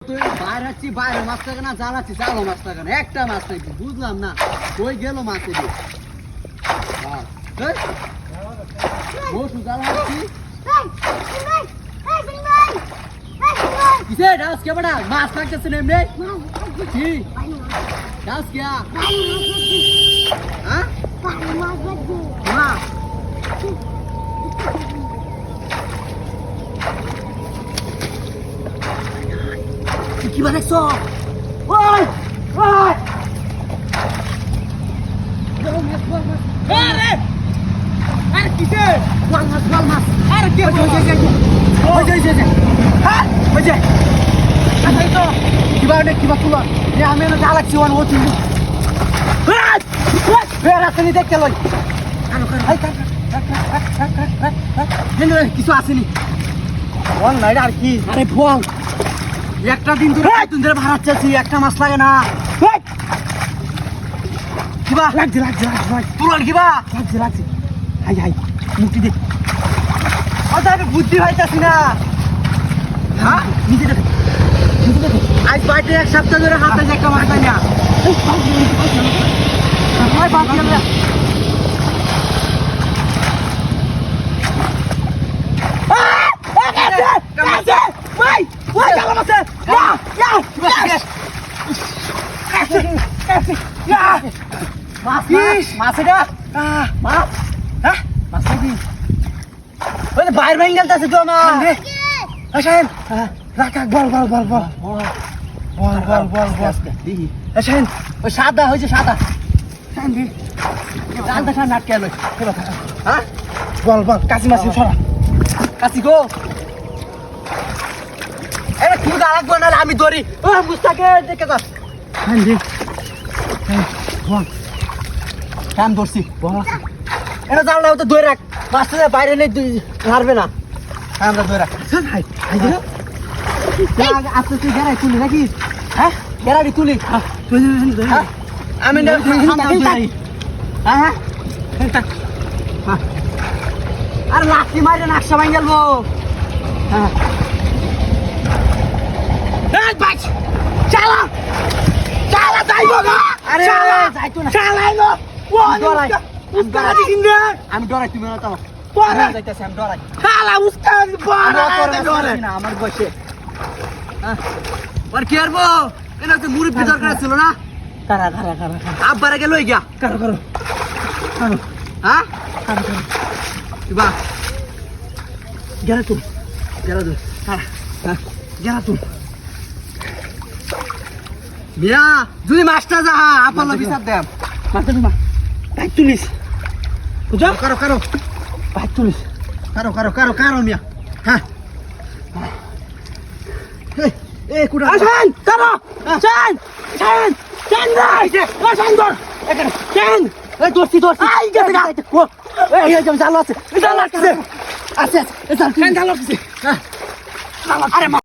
তুই বাইরে আছি বাইরে মাছ থাকে না জ্বালাচ্ছি চালো মাছ থাকে না একটা মাছ নাই বুঝলাম না কই গেল মাছ এদিকে মৌসুম জ্বালাচ্ছি কিসে ডাস কে বড়া মাছ লাগতেছে না এমনি কি ডাস কে হ্যাঁ হ্যাঁ কি বানাইছো ওই ওই আরে আরে কিসে ওয়াল মাছ আরে কে ওই হ্যাঁ ওই যে আচ্ছা তো কিবা তুলা এ আমি না জ্বালাচ্ছি ওয়ান ও চিন্তা বের আসেনি দেখতে লই কিছু আসেনি বল নাই আর কি আরে বল একটা দিন ধরে ভাড়া চাচ্ছি একটা মাছ লাগে না কিবা লাগছে তুলার কিবা লাগছে হাই মুক্তি দে আচ্ছা আমি বুদ্ধি হইতাছি না হ্যাঁ নিজে দেখে আজ বাইরে এক সপ্তাহ ধরে হাতে যে একটা মাছ পাই না বাইর ভাই গেলতেছে তো সাদা হয়েছে সাদা নাটকে হ্যাঁ বল কাশি মাছ ছড়া কাশি গো এরা কি লাগবো না আমি ধরি ও মুস্তাকে দেখে যাস কাম ধরছি এটা জাল না তো ধরে রাখ মাছটা বাইরে নেই মারবে না আমরা ধরে রাখ আস্তে আস্তে গেরাই তুলি নাকি হ্যাঁ গেরাই তুলি আমি আর লাঠি মারে নাকশা ভাঙ গেল চালা চালা যাইব আরে যাইতো না চালাইলো আমি ডরাই তুমি না যাইতেছি আমি ডরাই খালা উস্তাদ না আমার বসে আর কি আরবো এনা তো মুরব্বি দরকার ছিল না কারা আব্বারে গেল গিয়া কারো হ্যাঁ কারো ইবা গেলা তুই কারা গেলা তুই মিয়া যদি মাছটা যা আপন বিচার দেব মাছটা তুমি বাইক তুলিস বুঝো কারো বাইক তুলিস কারো মিয়া হ্যাঁ এ কুড়া আছেন কারো চান রাই চান দর এখানে চান এই দোস্তি আই গেছে ও এই যে জাল আছে আছে এই জাল আছে জাল আছে আরে